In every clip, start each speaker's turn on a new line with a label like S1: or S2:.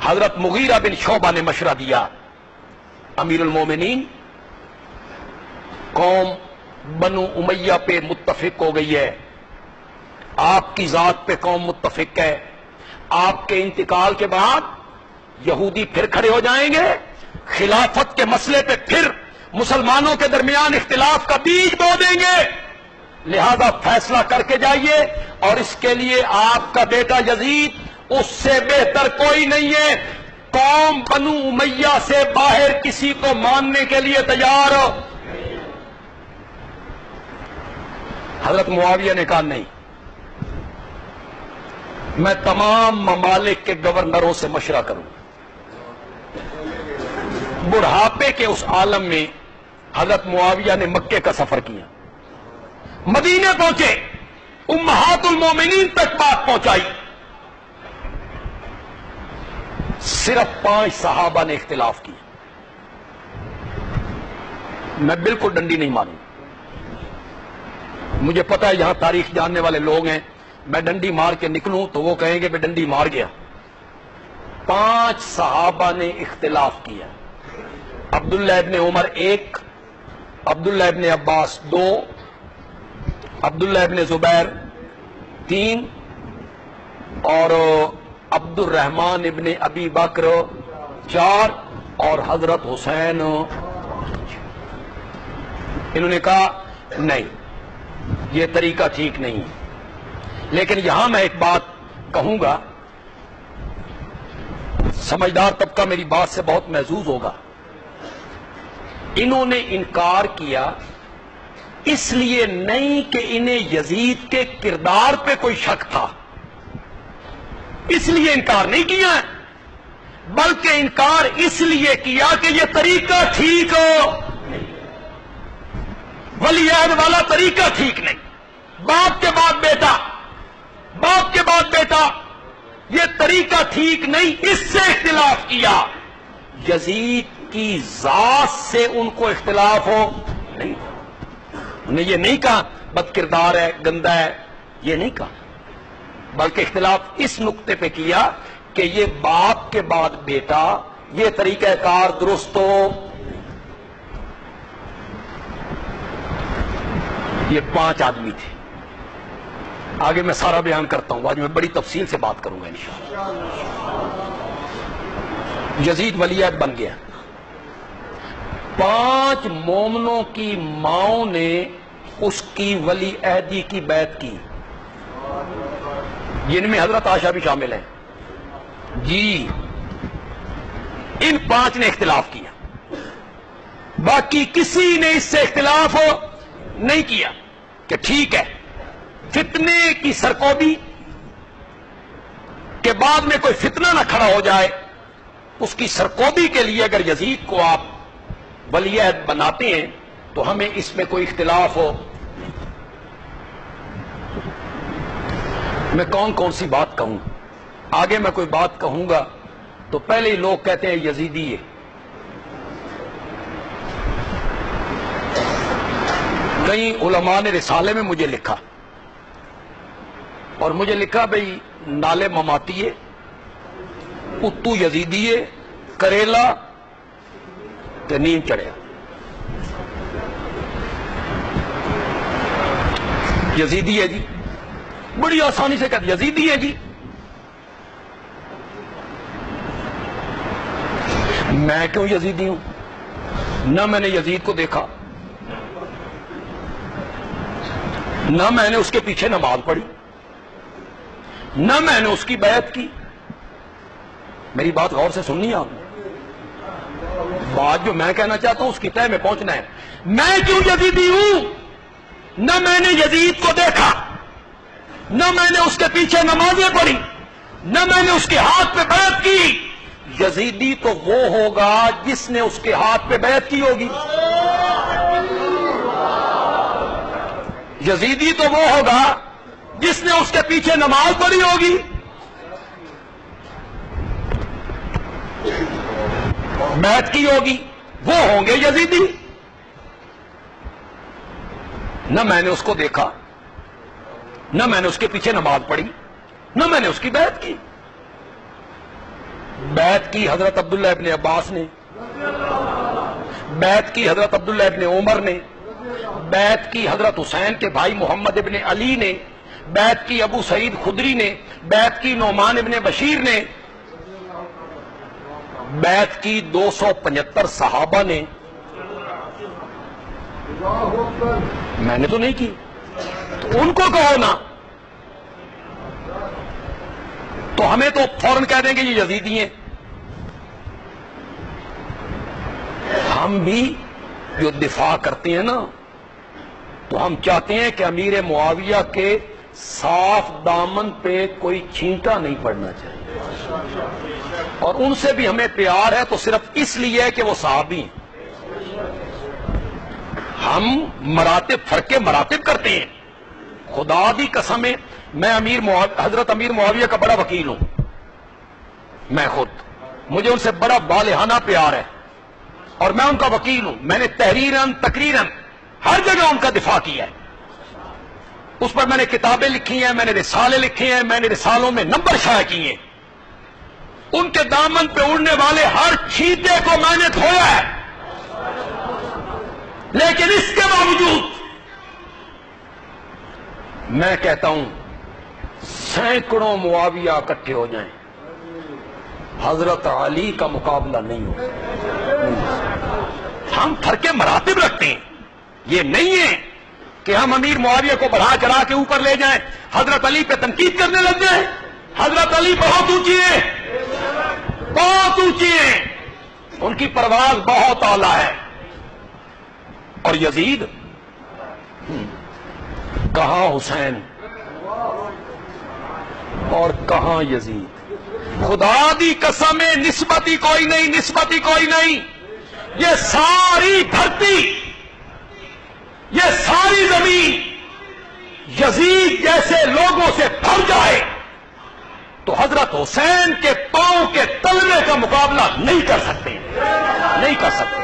S1: حضرت مغیرہ بن شعبہ نے مشورہ دیا، امیر المومنین قوم بنو امیہ پہ متفق ہو گئی ہے، آپ کی ذات پہ قوم متفق ہے، آپ کے انتقال کے بعد یہودی پھر کھڑے ہو جائیں گے، خلافت کے مسئلے پہ پھر مسلمانوں کے درمیان اختلاف کا بیج بو دیں گے، لہذا فیصلہ کر کے جائیے، اور اس کے لیے آپ کا بیٹا یزید اس سے بہتر کوئی نہیں ہے، قوم بنو امیہ سے باہر کسی کو ماننے کے لیے تیار ہو۔ حضرت معاویہ نے کہا نہیں، میں تمام ممالک کے گورنروں سے مشورہ کروں۔ بڑھاپے کے اس عالم میں حضرت معاویہ نے مکے کا سفر کیا، مدینے پہنچے، امہات المومنین تک بات پہنچائی، صرف 5 صحابہ نے اختلاف کیا۔ میں بالکل ڈنڈی نہیں ماروں، مجھے پتا ہے یہاں تاریخ جاننے والے لوگ ہیں، میں ڈنڈی مار کے نکلوں تو وہ کہیں گے میں ڈنڈی مار گیا۔ 5 صحابہ نے اختلاف کیا، عبداللہ ابن عمر 1، عبداللہ ابن عباس 2، عبداللہ ابن زبیر 3، اور عبد الرحمن ابن ابی بکر 4، اور حضرت حسین۔ انہوں نے کہا نہیں، یہ طریقہ ٹھیک نہیں، لیکن یہاں میں ایک بات کہوں گا، سمجھدار طبقہ میری بات سے بہت محظوظ ہوگا۔ انہوں نے انکار کیا اس لیے نہیں کہ انہیں یزید کے کردار پہ کوئی شک تھا، اس لیے انکار نہیں کیا، بلکہ انکار اس لیے کیا کہ یہ طریقہ ٹھیک ہو، ولی عہد والا طریقہ ٹھیک نہیں، باپ کے بعد بیٹا، باپ کے بعد بیٹا، یہ طریقہ ٹھیک نہیں، اس سے اختلاف کیا۔ یزید کی ذات سے ان کو اختلاف ہو نہیں، انہوں نے یہ نہیں کہا بد کردار ہے، گندہ ہے، یہ نہیں کہا، بلکہ اختلاف اس نقطے پہ کیا کہ یہ باپ کے بعد بیٹا، یہ طریقہ کار درست ہو۔ یہ 5 آدمی تھے، آگے میں سارا بیان کرتا ہوں، آج میں بڑی تفصیل سے بات کروں گا انشاءاللہ۔ یزید ولی عہد بن گیا، 5 مومنوں کی ماؤں نے اس کی ولی عہدی کی بیعت کی، جن میں حضرت عائشہ بھی شامل ہیں جی۔ ان 5 نے اختلاف کیا، باقی کسی نے اس سے اختلاف نہیں کیا کہ ٹھیک ہے۔ فتنے کی سرکوبی کے بعد میں کوئی فتنہ نہ کھڑا ہو جائے، اس کی سرکوبی کے لیے اگر یزید کو آپ ولی عہد بناتے ہیں تو ہمیں اس میں کوئی اختلاف ہو۔ میں کون کون سی بات کہوں، آگے میں کوئی بات کہوں گا تو پہلے ہی لوگ کہتے ہیں یزیدی ہے۔ کئی علماء نے رسالے میں مجھے لکھا، اور مجھے لکھا بھئی نالے مماتیے، اتو یزیدیے، کریلا تے نیم چڑھیا۔ یزیدی ہے جی، بڑی آسانی سے کہتے یزیدی ہے جی۔ میں کیوں یزیدی ہوں؟ نہ میں نے یزید کو دیکھا، نہ میں نے اس کے پیچھے نماز پڑھی، نہ میں نے اس کی بیعت کی۔ میری بات غور سے سننی ہے آپ نے، بات جو میں کہنا چاہتا ہوں اس کی تہہ میں پہنچنا ہے۔ میں کیوں یزیدی ہوں؟ نہ میں نے یزید کو دیکھا، نہ میں نے اس کے پیچھے نمازیں پڑھی، نہ میں نے اس کے ہاتھ پہ بیعت کی۔ یزیدی تو وہ ہوگا جس نے اس کے ہاتھ پہ بیعت کی ہوگی، یزیدی تو وہ ہوگا جس نے اس کے پیچھے نماز پڑھی ہوگی، بیعت کی ہوگی، وہ ہوں گے یزیدی۔ نہ میں نے اس کو دیکھا، نہ میں نے اس کے پیچھے نماز پڑھی، نہ میں نے اس کی بیعت کی۔ بیعت کی حضرت عبداللہ ابن عباس نے، بیعت کی حضرت عبداللہ ابن عمر نے، بیعت کی حضرت حسین کے بھائی محمد ابن علی نے، بیعت کی ابو سعید خدری نے، بیعت کی نعمان ابن بشیر نے، بیعت کی 275 صحابہ نے. میں نے تو نہیں کی، تو ان کو کہو نا. تو ہمیں تو فوراً کہہ دیں گے یہ یزیدی ہیں. ہم بھی جو دفاع کرتے ہیں نا، تو ہم چاہتے ہیں کہ امیر معاویہ کے صاف دامن پہ کوئی چھینٹا نہیں پڑنا چاہیے، اور ان سے بھی ہمیں پیار ہے تو صرف اس لیے کہ وہ صحابی ہیں. ہم مراتب، فرق مراتب کرتے ہیں. خدا دی قسم ہے، میں حضرت امیر معاویہ کا بڑا وکیل ہوں. میں خود، مجھے ان سے بڑا بالہانہ پیار ہے اور میں ان کا وکیل ہوں. میں نے تحریراً تقریراً ہر جگہ ان کا دفاع کیا ہے. اس پر میں نے کتابیں لکھی ہیں، میں نے رسالے لکھے ہیں، میں نے رسالوں میں نمبر شائع کیے ہیں. ان کے دامن پہ اڑنے والے ہر چھینٹے کو میں نے دھویا ہے. لیکن اس کے باوجود میں کہتا ہوں سینکڑوں معاویہ اکٹھے ہو جائیں، حضرت علی کا مقابلہ نہیں ہو. ہم فرق مراتب رکھتے ہیں. یہ نہیں ہے کہ ہم امیر معاویہ کو بڑھا چڑھا کے اوپر لے جائیں، حضرت علی پہ تنقید کرنے لگ جائیں. حضرت علی بہت اونچی ہیں، بہت اونچی ہیں، ان کی پرواز بہت اعلیٰ ہے. اور یزید، کہاں حسین اور کہاں یزید؟ خدا دی قسم نسبت ہی کوئی نہیں، نسبت ہی کوئی نہیں. یہ ساری دھرتی، یہ ساری زمین یزید جیسے لوگوں سے بھر جائے تو حضرت حسین کے پاؤں کے تلوے کا مقابلہ نہیں کر سکتے، نہیں کر سکتے.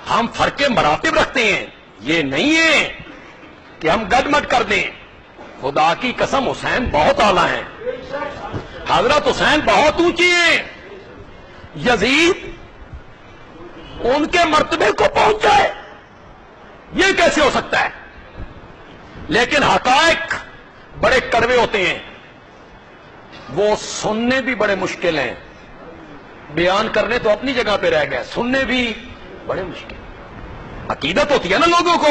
S1: ہم فرق مراتب رکھتے ہیں. یہ نہیں ہے کہ ہم گڈ مٹ کر دیں. خدا کی قسم حسین بہت اعلیٰ ہیں، حضرت حسین بہت اونچی ہیں. یزید ان کے مرتبے کو پہنچ جائے، یہ کیسے ہو سکتا ہے؟ لیکن حقائق بڑے کڑوے ہوتے ہیں، وہ سننے بھی بڑے مشکل ہیں. بیان کرنے تو اپنی جگہ پہ رہ گئے، سننے بھی بڑے مشکل. عقیدت ہوتی ہے نا لوگوں کو.